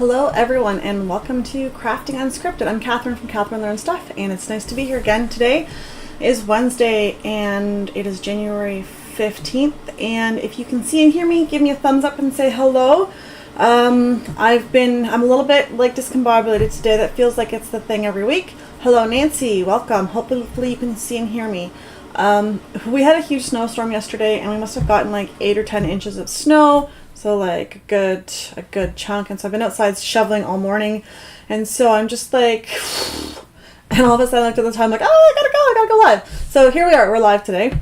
Hello everyone and welcome to Crafting Unscripted. I'm Catherine from KatherineLearnsStuff and it's nice to be here again. Today is Wednesday and it is January 15th, and if you can see and hear me, give me a thumbs up and say hello. I'm a little bit like discombobulated today. That feels like it's the thing every week. Hello Nancy, welcome. Hopefully you can see and hear me. We had a huge snowstorm yesterday and we must have gotten like 8 or 10 inches of snow. So like a good chunk, and so I've been outside shoveling all morning, and so I'm just like, and all of a sudden I looked at the time like, oh, I gotta go live. So here we are, we're live today.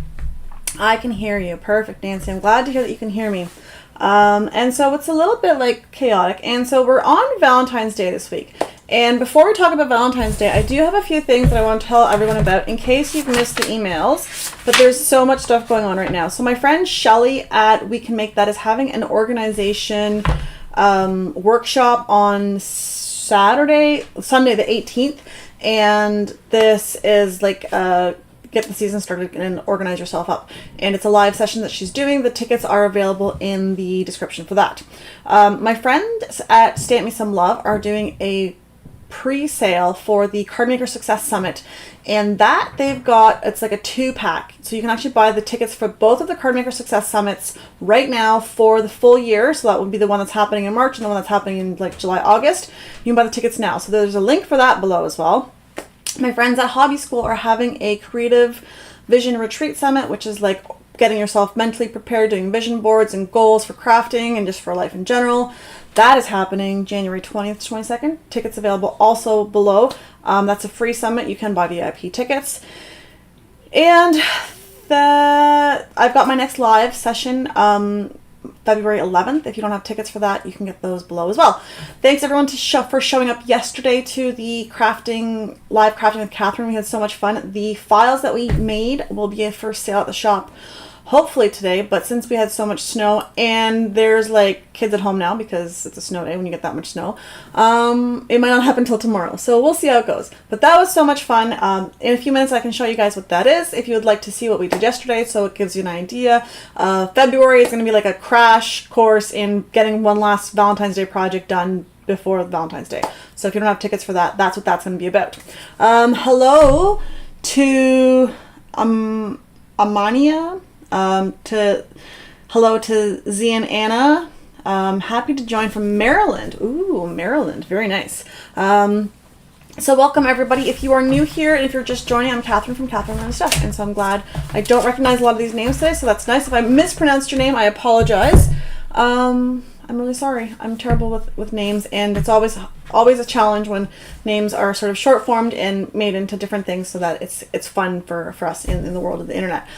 I can hear you, perfect, Nancy. I'm glad to hear that you can hear me. And so it's a little bit like chaotic, and so we're on Valentine's Day this week. And before we talk about Valentine's Day, I do have a few things that I want to tell everyone about in case you've missed the emails, but there's so much stuff going on right now. So my friend Shelly at We Can Make That is having an organization workshop on Sunday the 18th, and this is like get the season started and organize yourself up. And it's a live session that she's doing. The tickets are available in the description for that. My friends at Stamp Me Some Love are doing a pre-sale for the Cardmaker Success Summit, and that they've got, it's like a 2-pack, so you can actually buy the tickets for both of the Cardmaker Success Summits right now for the full year. So that would be the one that's happening in March and the one that's happening in like July, August. You can buy the tickets now, so there's a link for that below as well. My friends at Hobby School are having a creative vision retreat summit, which is like getting yourself mentally prepared, doing vision boards and goals for crafting and just for life in general. That is happening January 20th to 22nd. Tickets available also below. That's a free summit. You can buy VIP tickets. And I've got my next live session February 11th. If you don't have tickets for that, you can get those below as well. Thanks everyone for showing up yesterday to the live crafting with Catherine. We had so much fun. The files that we made will be for sale at the shop hopefully today, but since we had so much snow and there's like kids at home now because it's a snow day when you get that much snow, it might not happen until tomorrow, so we'll see how it goes. But that was so much fun. In a few minutes I can show you guys what that is if you would like to see what we did yesterday, so it gives you an idea. February is going to be like a crash course in getting one last Valentine's Day project done before Valentine's Day. So if you don't have tickets for that, that's what that's going to be about. Hello to Amania. Hello to Z and Anna. Happy to join from Maryland. Ooh, Maryland, very nice. So welcome everybody. If you are new here and if you're just joining, I'm Catherine from KatherineLearnsStuff, and so I'm glad. I don't recognize a lot of these names today, so that's nice. If I mispronounced your name, I apologize. I'm really sorry. I'm terrible with names, and it's always a challenge when names are sort of short formed and made into different things, so that it's fun for us in the world of the internet.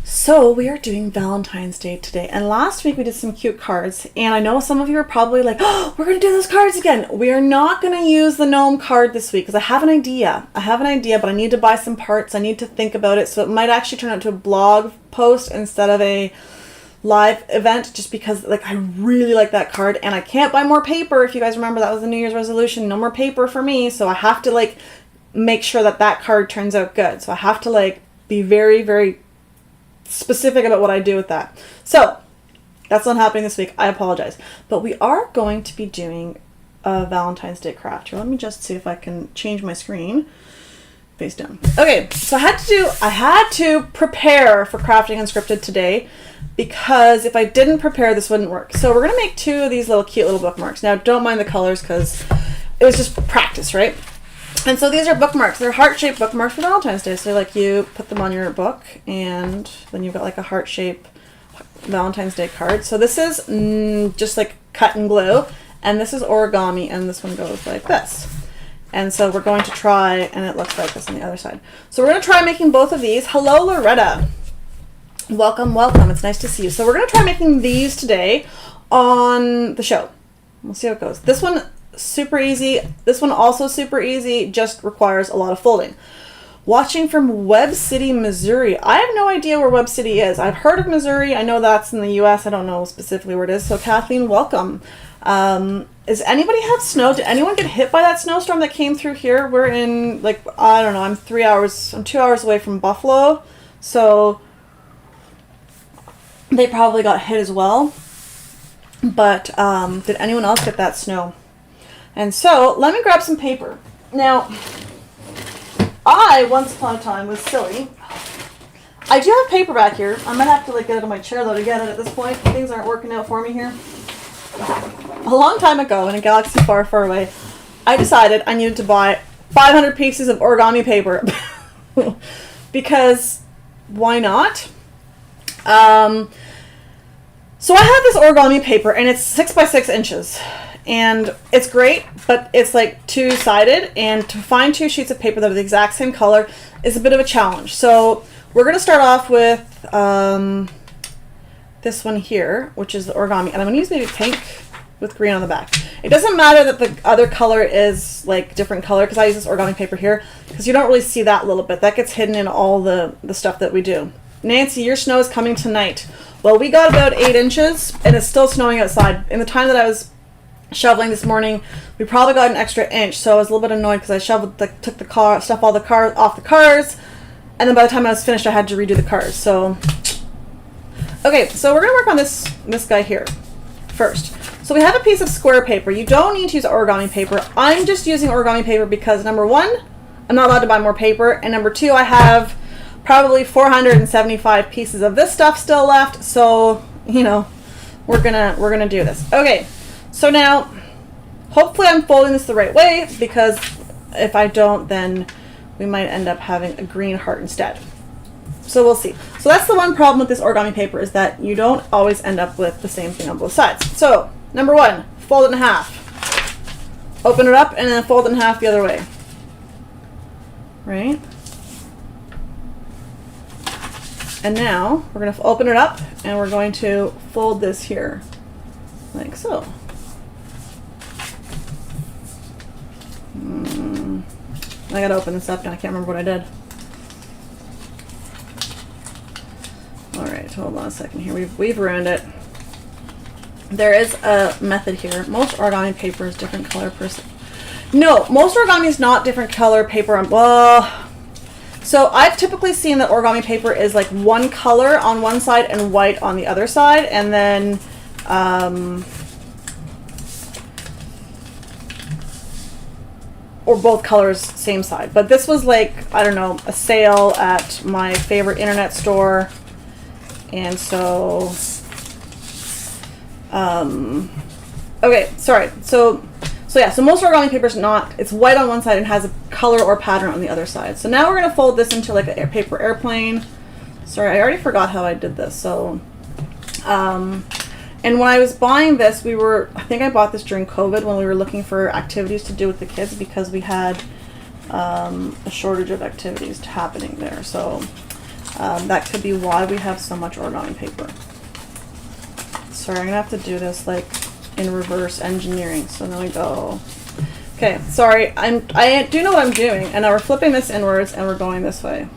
So we are doing Valentine's Day today, and last week we did some cute cards, and I know some of you are probably like, oh, we're going to do those cards again. We are not going to use the gnome card this week because I have an idea, but I need to buy some parts. I need to think about it, so it might actually turn out to a blog post instead of a live event, just because like I really like that card, and I can't buy more paper. If you guys remember, that was the New Year's resolution, no more paper for me, so I have to like make sure that card turns out good. So I have to like be very, very specific about what I do with that. So that's not happening this week. I apologize. But we are going to be doing a Valentine's Day craft here. Let me just see if I can change my screen face down. Okay, so I had to prepare for Crafting Unscripted today because if I didn't prepare, this wouldn't work. So we're gonna make 2 of these cute little bookmarks. Now don't mind the colors because it was just practice, right? And so these are bookmarks. They're heart-shaped bookmarks for Valentine's Day. So like you put them on your book, and then you've got like a heart-shaped Valentine's Day card. So this is just like cut and glue, and this is origami, and this one goes like this. And so we're going to try, and it looks like this on the other side. So we're going to try making both of these. Hello, Loretta. Welcome, welcome. It's nice to see you. So we're going to try making these today on the show. We'll see how it goes. This one, super easy. This one also super easy, just requires a lot of folding. Watching from Webb City, Missouri. I have no idea where Webb City is. I've heard of Missouri. I know that's in the US. I don't know specifically where it is. So Kathleen, welcome. Does anybody have snow? Did anyone get hit by that snowstorm that came through here? We're in like, I don't know, I'm 2 hours away from Buffalo. So they probably got hit as well. But did anyone else get that snow? And so let me grab some paper. Now, I, once upon a time, was silly. I do have paper back here. I might have to like get it on my chair though to get it at this point. Things aren't working out for me here. A long time ago, in a galaxy far, far away, I decided I needed to buy 500 pieces of origami paper. Because why not? So I have this origami paper and it's 6 by 6 inches. And it's great, but it's like two-sided, and to find two sheets of paper that are the exact same color is a bit of a challenge. So we're going to start off with this one here, which is the origami, and I'm going to use maybe pink with green on the back. It doesn't matter that the other color is like different color, because I use this origami paper here, because you don't really see that little bit. That gets hidden in all the stuff that we do. Nancy, your snow is coming tonight. Well, we got about 8 inches, and it's still snowing outside. In the time that I was shoveling this morning, we probably got an extra inch, so I was a little bit annoyed because I shoveled, took the car stuff, all the car off the cars, and then by the time I was finished, I had to redo the cars. So, okay, so we're gonna work on this guy here first. So we have a piece of square paper. You don't need to use origami paper. I'm just using origami paper because number one, I'm not allowed to buy more paper, and number two, I have probably 475 pieces of this stuff still left. So you know, we're gonna do this. Okay. So now, hopefully I'm folding this the right way, because if I don't, then we might end up having a green heart instead. So we'll see. So that's the one problem with this origami paper, is that you don't always end up with the same thing on both sides. So, number one, fold it in half. Open it up and then fold it in half the other way. Right? And now, we're going to open it up and we're going to fold this here, like so. I gotta open this up and I can't remember what I did. Alright, hold on a second here. We've ruined it. There is a method here. Most origami paper is different color No, most origami is not different color paper. Well, so I've typically seen that origami paper is like one color on one side and white on the other side, and then or both colors same side. But this was like, I don't know, a sale at my favorite internet store, and so okay, sorry. So yeah, so most origami paper is not, it's white on one side and has a color or pattern on the other side. So now we're going to fold this into like a paper airplane. Sorry, I already forgot how I did this. So and when I was buying this, I think I bought this during COVID when we were looking for activities to do with the kids, because we had a shortage of activities happening there. So that could be why we have so much origami paper. Sorry, I'm gonna have to do this like in reverse engineering. So then we go, okay, sorry, I do know what I'm doing, and now we're flipping this inwards and we're going this way.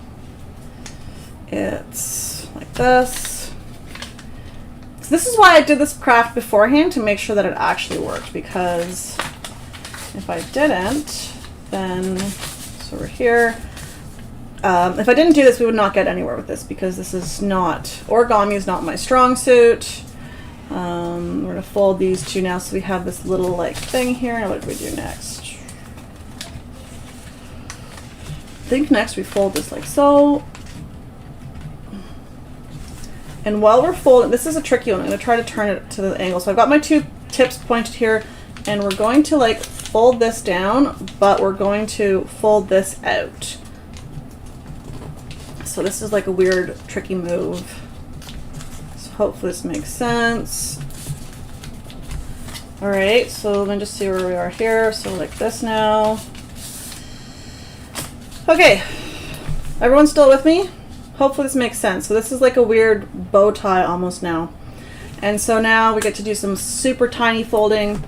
It's like this. This is why I did this craft beforehand, to make sure that it actually worked, because if I didn't, then, so we're here. If I didn't do this, we would not get anywhere with this, because this is not, origami is not my strong suit. We're going to fold these two now, so we have this little like thing here. Now what do we do next? I think next we fold this like so. And while we're folding, this is a tricky one. I'm going to try to turn it to the angle. So I've got my two tips pointed here, and we're going to like fold this down, but we're going to fold this out. So this is like a weird, tricky move. So hopefully this makes sense. All right, so let me just see where we are here. So like this now. Okay, everyone still with me? Hopefully this makes sense. So this is like a weird bow tie almost now. And so now we get to do some super tiny folding.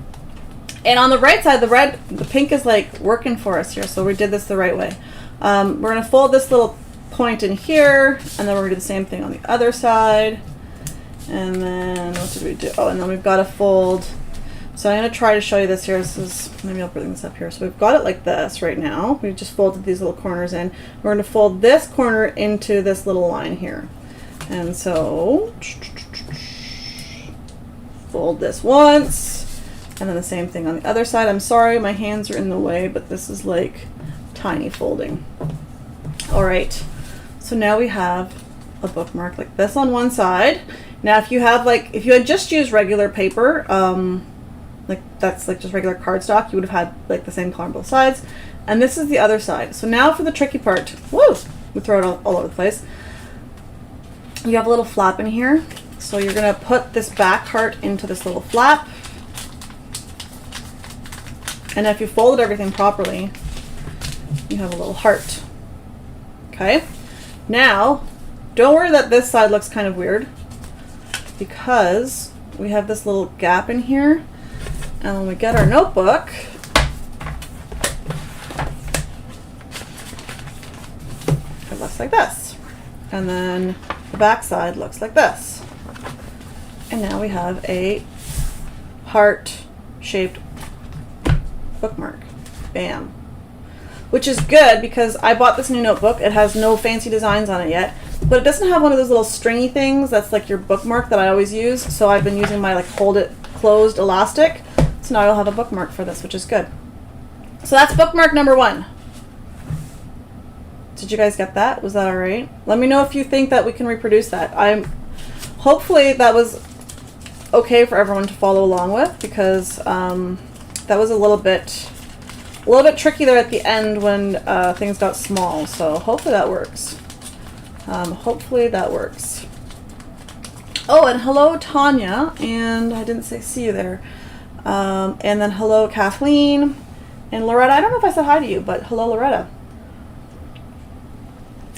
And on the right side, the pink is like working for us here. So we did this the right way. We're gonna fold this little point in here, and then we're gonna do the same thing on the other side. And then what did we do? Oh, and then we've got to fold. So I'm going to try to show you this here. This is, maybe I'll bring this up here. So we've got it like this right now. We've just folded these little corners in. We're going to fold this corner into this little line here. And so fold this once, And then the same thing on the other side. I'm sorry, my hands are in the way, but this is like tiny folding. All right, so now we have a bookmark like this on one side. Now if you have like, if you had just used regular paper, like that's like just regular cardstock, you would have had like the same color on both sides. And this is the other side. So now for the tricky part, whoa, we throw it all over the place. You have a little flap in here. So you're gonna put this back part into this little flap. And if you folded everything properly, you have a little heart. Okay. Now, don't worry that this side looks kind of weird, because we have this little gap in here. And when we get our notebook, it looks like this. And then the back side looks like this. And now we have a heart-shaped bookmark. Bam. Which is good because I bought this new notebook. It has no fancy designs on it yet, but it doesn't have one of those little stringy things that's like your bookmark that I always use. So I've been using my like hold it closed elastic. So now I'll have a bookmark for this, which is good. So that's bookmark number 1. Did you guys get that? Was that all right? Let me know if you think that we can reproduce that. Hopefully that was okay for everyone to follow along with, because that was a little bit tricky there at the end when things got small. So hopefully that works. Hopefully that works. Oh, and hello Tanya, and I didn't say see you there. And then hello Kathleen and Loretta. I don't know if I said hi to you, but hello Loretta.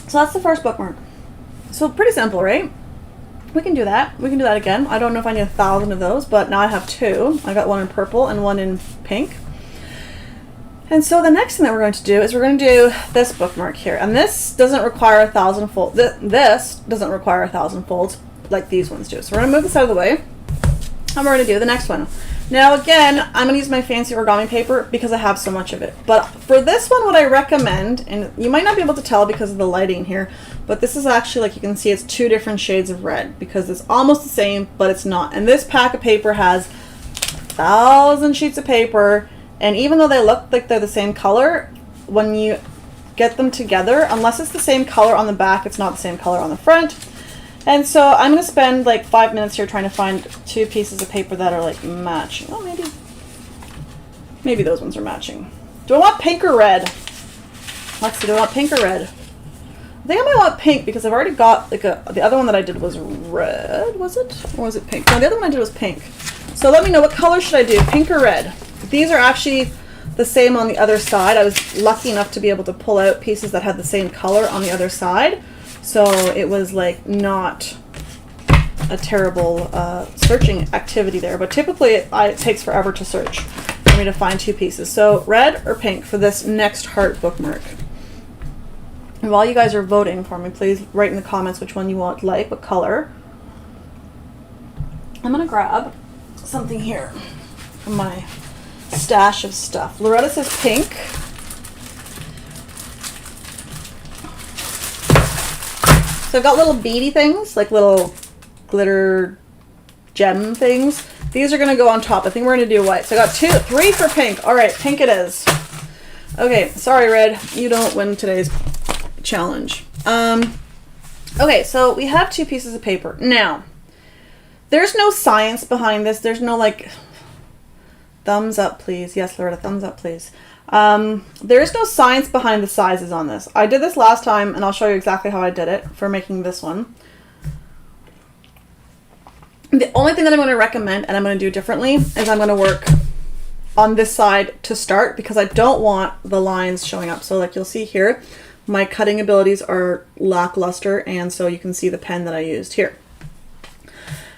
So that's the first bookmark. So pretty simple, right? We can do that. We can do that again. I don't know if I need 1,000 of those, but now I have 2. I got one in purple and one in pink. And so the next thing that we're going to do is we're going to do this bookmark here. And this doesn't require 1,000 folds. This doesn't require 1,000 folds like these ones do. So we're going to move this out of the way. And we're going to do the next one. Now again, I'm going to use my fancy origami paper because I have so much of it. But for this one, what I recommend, and you might not be able to tell because of the lighting here, but this is actually, like you can see, it's 2 different shades of red because it's almost the same, but it's not. And this pack of paper has 1,000 sheets of paper. And even though they look like they're the same color, when you get them together, unless it's the same color on the back, it's not the same color on the front. And so I'm going to spend like 5 minutes here trying to find 2 pieces of paper that are like matching. Oh, maybe those ones are matching. Do I want pink or red? Let's see, do I want pink or red? I think I might want pink because I've already got like the other one that I did was red, was it? Or was it pink? No, the other one I did was pink. So let me know, what color should I do, pink or red? These are actually the same on the other side. I was lucky enough to be able to pull out pieces that had the same color on the other side. So it was like not a terrible searching activity there. But typically it takes forever to search for me to find 2 pieces. So red or pink for this next heart bookmark. And while you guys are voting for me, please write in the comments which one you want, like, what color. I'm going to grab something here from my stash of stuff. Loretta says pink. So I've got little beady things, like little glitter gem things. These are going to go on top. I think we're going to do white. So I got 3 for pink. All right, pink it is. Okay, sorry, red. You don't win today's challenge. Okay, so we have 2 pieces of paper. Now, there's no science behind this. There's no like... Thumbs up, please. Yes, Loretta, thumbs up, please. There is no science behind the sizes on this. I did this last time, and I'll show you exactly how I did it for making this one. The only thing that I'm going to recommend, and I'm going to do differently, is I'm going to work on this side to start because I don't want the lines showing up. So like you'll see here, my cutting abilities are lackluster, and so you can see the pen that I used here.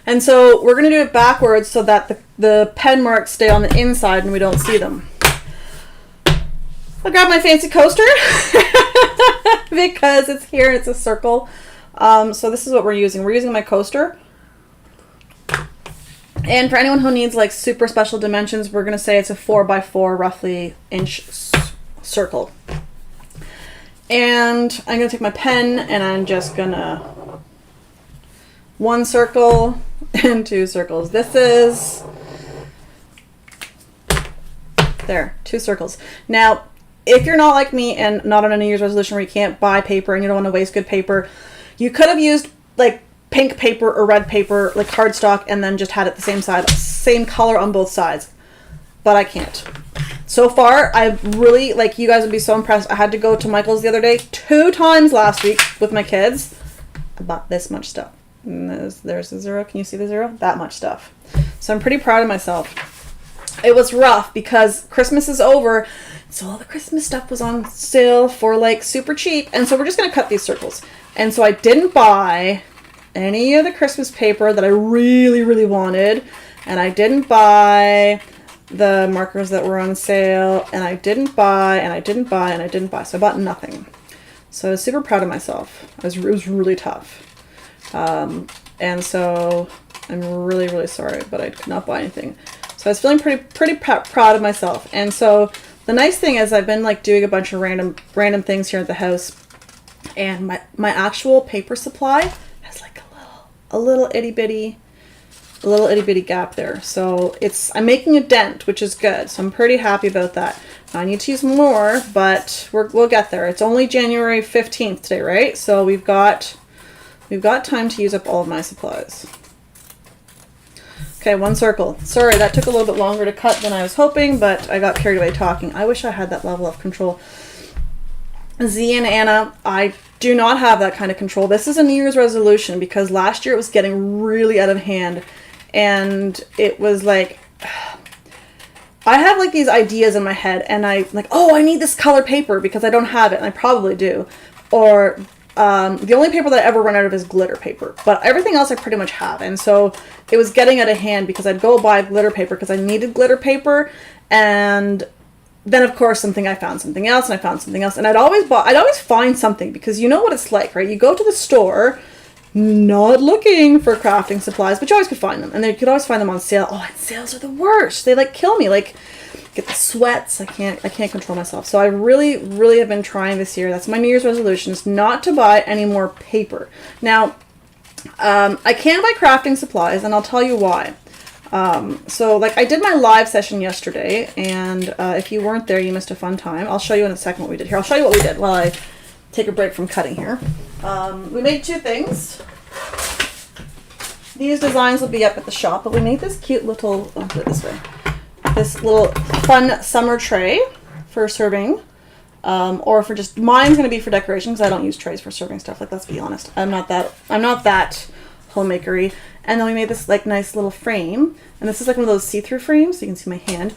And so we're going to do it backwards so that the pen marks stay on the inside and we don't see them. I'll grab my fancy coaster because it's here and it's a circle. So this is what we're using. We're using my coaster. And for anyone who needs like super special dimensions, we're going to say it's a 4x4 roughly inch circle. And I'm going to take my pen and I'm just going to 1 circle and 2 circles. This is There, 2 circles. Now, if you're not like me and not on a New Year's resolution where you can't buy paper and you don't want to waste good paper, you could have used like pink paper or red paper, like cardstock, and then just had it the same side, same color on both sides. But I can't. So far, I really, like, you guys would be so impressed. I had to go to Michael's the other day 2 times last week with my kids. I bought this much stuff. And there's the 0. Can you see the 0? That much stuff. So I'm pretty proud of myself. It was rough because Christmas is over. So all the Christmas stuff was on sale for like super cheap. And so we're just going to cut these circles. And so I didn't buy any of the Christmas paper that I really, really wanted. And I didn't buy the markers that were on sale, and I didn't buy, and I didn't buy, and I didn't buy. So I bought nothing. So I was super proud of myself. It was really tough. And so I'm really, really sorry, but I could not buy anything. So I was feeling pretty proud of myself. And so the nice thing is I've been like doing a bunch of random things here at the house, and my actual paper supply has like a little itty bitty gap there. So I'm making a dent, which is good. So I'm pretty happy about that. Now I need to use more, but we'll get there. It's only January 15th today, right? So we've got time to use up all of my supplies. Okay, 1 circle. Sorry, that took a little bit longer to cut than I was hoping, but I got carried away talking. I wish I had that level of control. Z and Anna, I do not have that kind of control. This is a New Year's resolution because last year it was getting really out of hand. And it was like, I have like these ideas in my head and I like, oh, I need this color paper because I don't have it. And I probably do. Or the only paper that I ever run out of is glitter paper. But everything else I pretty much have. And so it was getting out of hand because I'd go buy glitter paper because I needed glitter paper. And then of course I found something else and I found something else. And I'd always find something because you know what it's like, right? You go to the store not looking for crafting supplies, but you always could find them, and you could always find them on sale. Oh, and sales are the worst. They like kill me. Like, get the sweats. I can't control myself. So I really, really have been trying this year. That's my New Year's resolution, is not to buy any more paper. Now, I can buy crafting supplies, and I'll tell you why. So like I did my live session yesterday, and if you weren't there, you missed a fun time. I'll show you in a second what we did here. I'll show you what we did while I take a break from cutting here. We made 2 things. These designs will be up at the shop, but we made this cute little, I'll put it this way, this little fun summer tray for serving, or for just, mine's going to be for decoration because I don't use trays for serving stuff. Like, let's be honest, I'm not that homemakery. And then we made this like nice little frame, and this is like one of those see-through frames, so you can see my hand,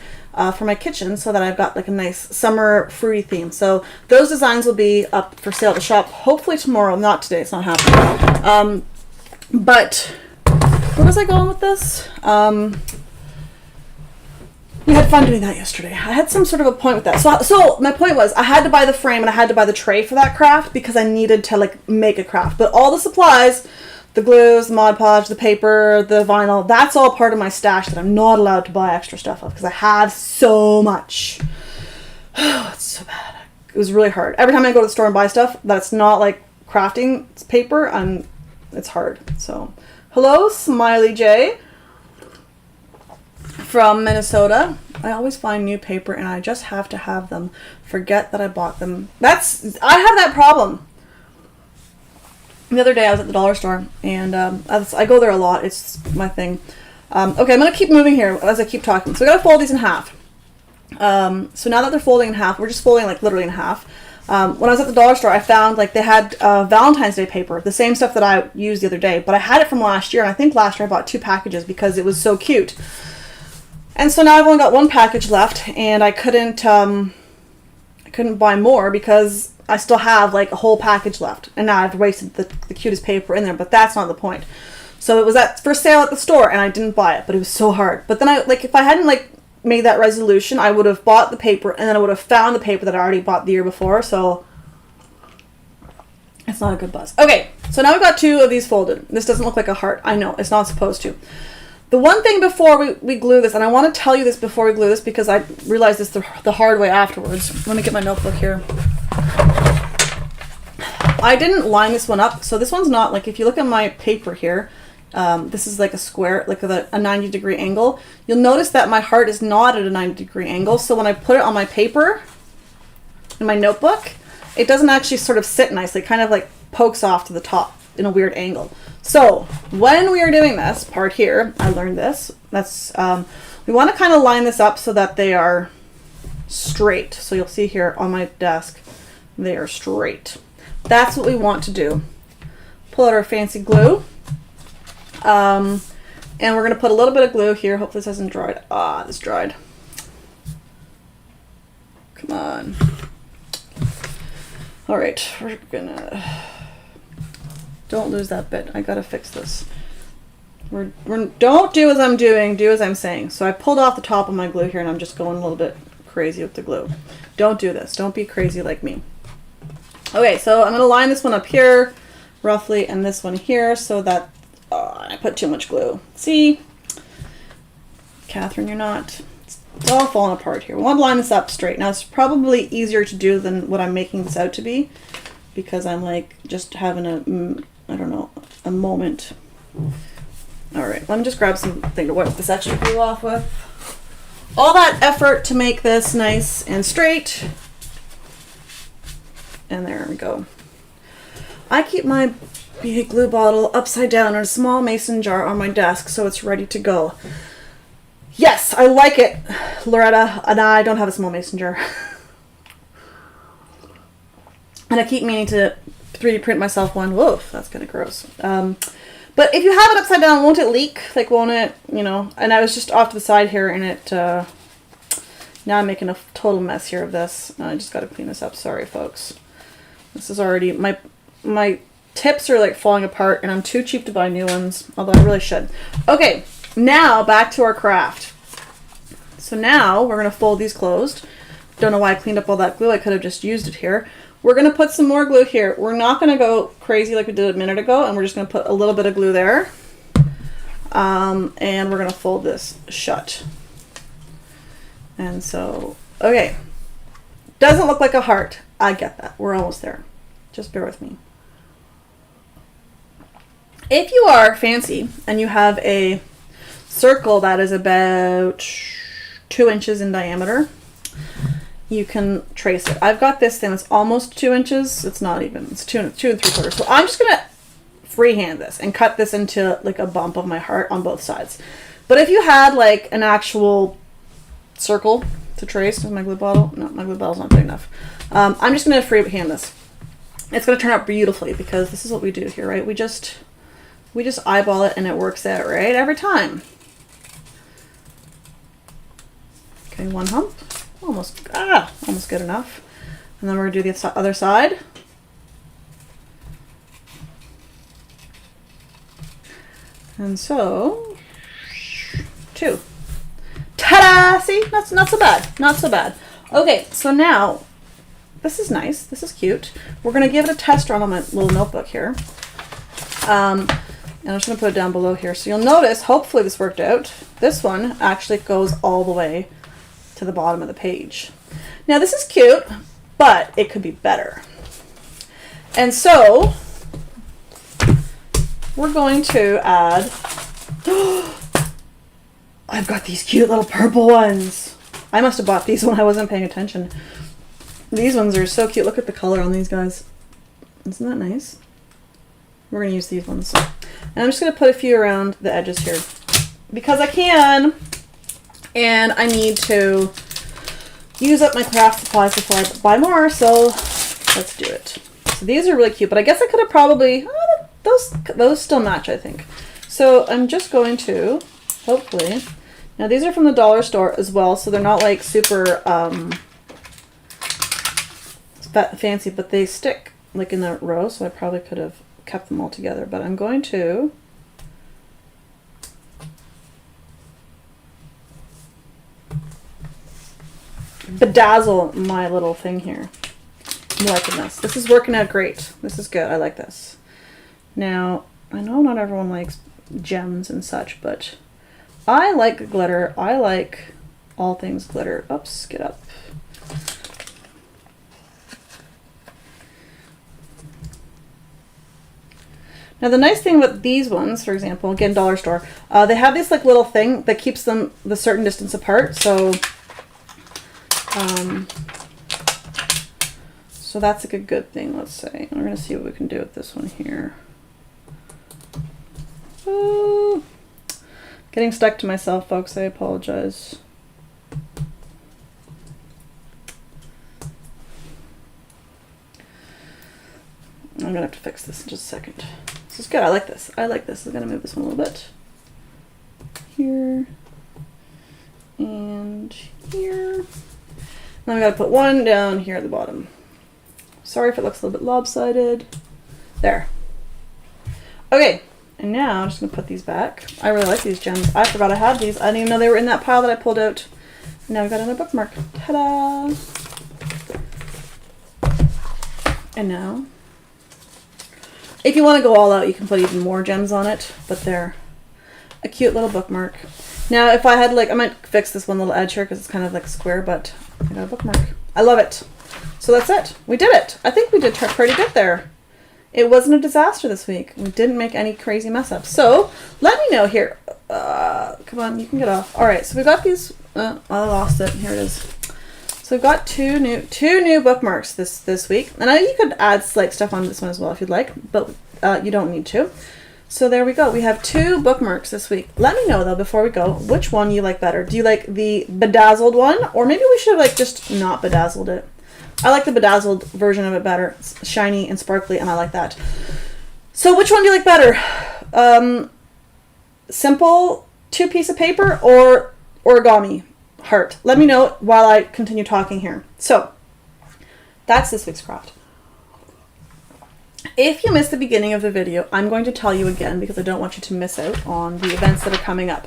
for my kitchen, so that I've got like a nice summer fruity theme. So those designs will be up for sale at the shop hopefully tomorrow. Not today, it's not happening. But where was I going with this? We had fun doing that yesterday. I had some sort of a point with that. So my point was I had to buy the frame and I had to buy the tray for that craft because I needed to like make a craft. But all the supplies, the glues, the Mod Podge, the paper, the vinyl, that's all part of my stash that I'm not allowed to buy extra stuff of because I have so much. Oh, it's so bad. It was really hard. Every time I go to the store and buy stuff that's not like crafting paper, it's hard. So, hello, Smiley J from Minnesota. I always find new paper and I just have to have them. Forget that I bought them. I have that problem. The other day I was at the dollar store, and I go there a lot. It's my thing. Okay, I'm going to keep moving here as I keep talking. So I got to fold these in half. So now that they're folding in half, we're just folding like literally in half. When I was at the dollar store, I found like they had Valentine's Day paper, the same stuff that I used the other day, but I had it from last year, and I think last year I bought 2 packages because it was so cute. And so now I've only got 1 package left, and I couldn't buy more because I still have like a whole package left, and now I've wasted the cutest paper in there, but that's not the point. So it was for sale at the store, and I didn't buy it, but it was so hard. But then if I hadn't like made that resolution, I would have bought the paper, and then I would have found the paper that I already bought the year before, so it's not a good buzz. Okay, so now we've got 2 of these folded. This doesn't look like a heart. I know, it's not supposed to. The one thing before we glue this, and I want to tell you this before we glue this because I realized this the hard way afterwards. Let me get my notebook here. I didn't line this one up, so this one's not, like, if you look at my paper here, this is like a square, like a 90-degree angle. You'll notice that my heart is not at a 90-degree angle. So when I put it on my paper, in my notebook, it doesn't actually sort of sit nicely. It kind of like pokes off to the top in a weird angle. So when we are doing this part here, I learned this. That's we want to kind of line this up so that they are straight. So you'll see here on my desk, they are straight. That's what we want to do. Pull out our fancy glue. And we're going to put a little bit of glue here. Hopefully this hasn't dried. Ah, this dried. Come on. All right, we're gonna, don't lose that bit. I gotta fix this. Don't do as I'm doing, do as I'm saying. So I pulled off the top of my glue here and I'm just going a little bit crazy with the glue. Don't do this. Don't be crazy like me. Okay, so I'm gonna line this one up here, roughly, and this one here so that I put too much glue. See? Catherine, you're not, it's all falling apart here. We want to line this up straight. Now it's probably easier to do than what I'm making this out to be because I'm like just having a, I don't know, a moment. All right, let me just grab something to wipe this extra glue off with. All that effort to make this nice and straight. And there we go. I keep my big glue bottle upside down in a small mason jar on my desk so it's ready to go. Yes, I like it, Loretta, and I don't have a small mason jar. And I keep meaning to 3D print myself one. Whoa, that's kind of gross. But if you have it upside down, won't it leak? Like, won't it, you know? And I was just off to the side here, and it, now I'm making a total mess here of this. I just got to clean this up. Sorry, folks. This is already, my tips are like falling apart, and I'm too cheap to buy new ones, although I really should. Okay. Now back to our craft. So now we're going to fold these closed. Don't know why I cleaned up all that glue. I could have just used it here. We're going to put some more glue here. We're not going to go crazy like we did a minute ago, and we're just going to put a little bit of glue there. And we're going to fold this shut. And so, okay. Doesn't look like a heart. I get that. We're almost there. Just bear with me. If you are fancy and you have a circle that is about 2 inches in diameter, you can trace it. I've got this thing that's almost 2 inches. It's not even, it's 2 and 3/4. So I'm just gonna freehand this and cut this into like a bump of my heart on both sides. But if you had like an actual circle to trace with my glue bottle, no, my glue bottle's not big enough. I'm just gonna freehand this. It's gonna turn out beautifully because this is what we do here, right? We just eyeball it and it works out, right? Every time. Okay, one hump. Almost good enough. And then we're gonna do the other side. And so, 2. Ta-da! See? That's not so bad. Not so bad. Okay, so now, this is nice. This is cute. We're gonna give it a test run on my little notebook here. And I'm just gonna put it down below here. So you'll notice, hopefully this worked out. This one actually goes all the way to the bottom of the page. Now this is cute, but it could be better. And so we're going to add, I've got these cute little purple ones. I must have bought these when I wasn't paying attention. These ones are so cute. Look at the color on these guys. Isn't that nice? We're going to use these ones. And I'm just going to put a few around the edges here because I can, and I need to use up my craft supplies before I buy more, so let's do it. So these are really cute, but I guess I could have probably, those still match, I think. So I'm just going to, hopefully, now these are from the dollar store as well, so they're not like super fancy, but they stick like in the row, so I probably could have kept them all together, but I'm going to bedazzle my little thing here. I'm liking this. This is working out great. This is good. I like this. Now, I know not everyone likes gems and such, but I like glitter. I like all things glitter. Oops, get up. Now the nice thing with these ones, for example, again, dollar store, they have this like little thing that keeps them the certain distance apart. So, so that's like a good thing, let's say. We're going to see what we can do with this one here. Ooh. Getting stuck to myself, folks, I apologize. I'm gonna have to fix this in just a second. This is good. I like this. I like this. I'm gonna move this one a little bit. Here. And here. Now I gotta put one down here at the bottom. Sorry if it looks a little bit lopsided. There. Okay. And now I'm just gonna put these back. I really like these gems. I forgot I had these. I didn't even know they were in that pile that I pulled out. Now we got another bookmark. Ta-da! And now, if you want to go all out, you can put even more gems on it, but they're a cute little bookmark. Now, if I had like, I might fix this one little edge here because it's kind of like square, but I got a bookmark. I love it. So that's it. We did it. I think we did pretty good there. It wasn't a disaster this week. We didn't make any crazy mess ups. So let me know here. Come on, you can get off. All right, so we got these. I lost it. Here it is. So we've got two new bookmarks this week. And you could add like stuff on this one as well if you'd like, but you don't need to. So there we go. We have 2 bookmarks this week. Let me know though before we go which one you like better. Do you like the bedazzled one, or maybe we should have like just not bedazzled it? I like the bedazzled version of it better. It's shiny and sparkly, and I like that. So which one do you like better? Simple 2-piece of paper or origami heart? Let me know while I continue talking here. So that's this week's craft. If you missed the beginning of the video, I'm going to tell you again because I don't want you to miss out on the events that are coming up.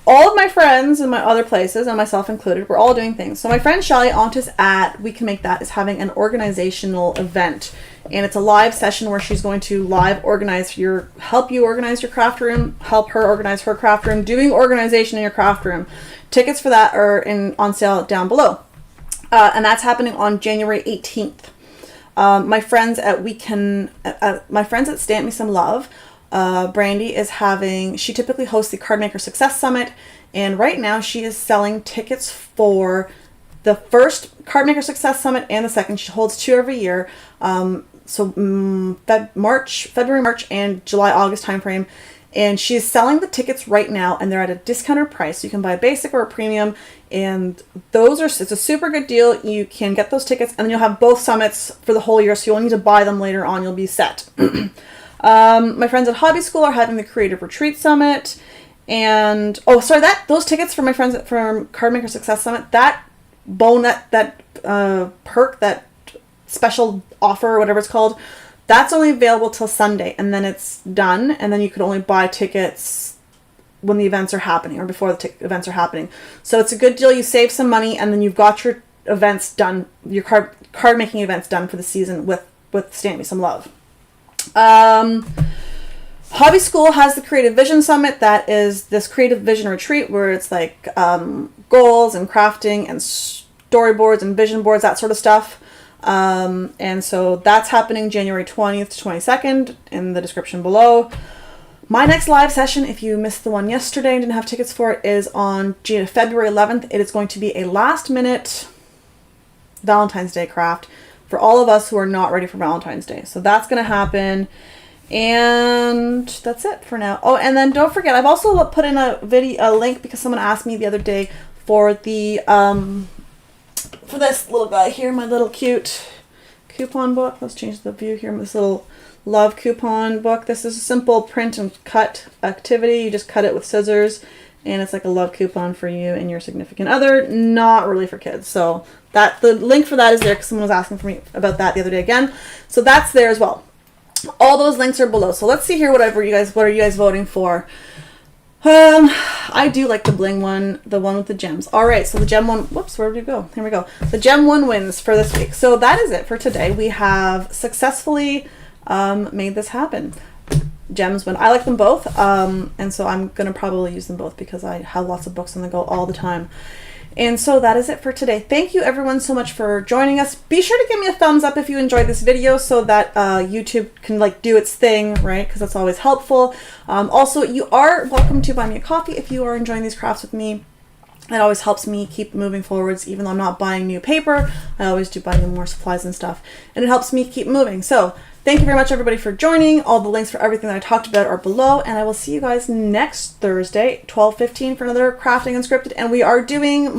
All of my friends in my other places, and myself included, we're all doing things. So my friend Shelly Ontis at We Can Make That is having an organizational event. And it's a live session where she's going to help you organize your craft room, help her organize her craft room, doing organization in your craft room. Tickets for that are on sale down below. And that's happening on January 18th. My friends at Stamp Me Some Love, Brandy she typically hosts the Cardmaker Success Summit, and right now she is selling tickets for the first Cardmaker Success Summit and the second. She holds 2 every year. February, March, and July, August timeframe. And she's selling the tickets right now, and they're at a discounted price. So you can buy a basic or a premium, and it's a super good deal. You can get those tickets, and then you'll have both summits for the whole year, so you won't need to buy them later on. You'll be set. My friends at Hobby School are having the Creative Retreat Summit, and those tickets for my friends from Cardmaker Success Summit, that perk, that special offer, whatever it's called, that's only available till Sunday, and then it's done, and then you could only buy tickets when the events are happening or before the events are happening. So it's a good deal. You save some money, and then you've got your events done, your card making events done for the season with Stamp Me Some Love. Hobby School has the Creative Vision Summit. That is this Creative Vision Retreat where it's like goals and crafting and storyboards and vision boards, that sort of stuff. And so that's happening January 20th to 22nd in the description below. My next live session, if you missed the one yesterday and didn't have tickets for it, is on February 11th. It is going to be a last-minute Valentine's Day craft for all of us who are not ready for Valentine's Day. So that's going to happen. And that's it for now. Oh, and then don't forget, I've also put in a link because someone asked me the other day for the for this little guy here, my little cute coupon book. Let's change the view here. This little love coupon book. This is a simple print and cut activity. You just cut it with scissors, and it's like a love coupon for you and your significant other. Not really for kids. So the link for that is there because someone was asking for me about that the other day again. So that's there as well. All those links are below. So let's see here what are you guys voting for? I do like the bling one, the one with the gems. All right, so the gem one, whoops, where did it go? Here we go. The gem one wins for this week. So that is it for today. We have successfully made this happen. Gems win. I like them both, and so I'm going to probably use them both because I have lots of books on the go all the time. And so that is it for today. Thank you everyone so much for joining us. Be sure to give me a thumbs up if you enjoyed this video so that YouTube can like do its thing, right? Because that's always helpful. Also, you are welcome to buy me a coffee if you are enjoying these crafts with me. It always helps me keep moving forwards, even though I'm not buying new paper. I always do buy new more supplies and stuff. And it helps me keep moving. So thank you very much everybody for joining. All the links for everything that I talked about are below. And I will see you guys next Thursday, 12:15 for another Crafting Unscripted. And we are doing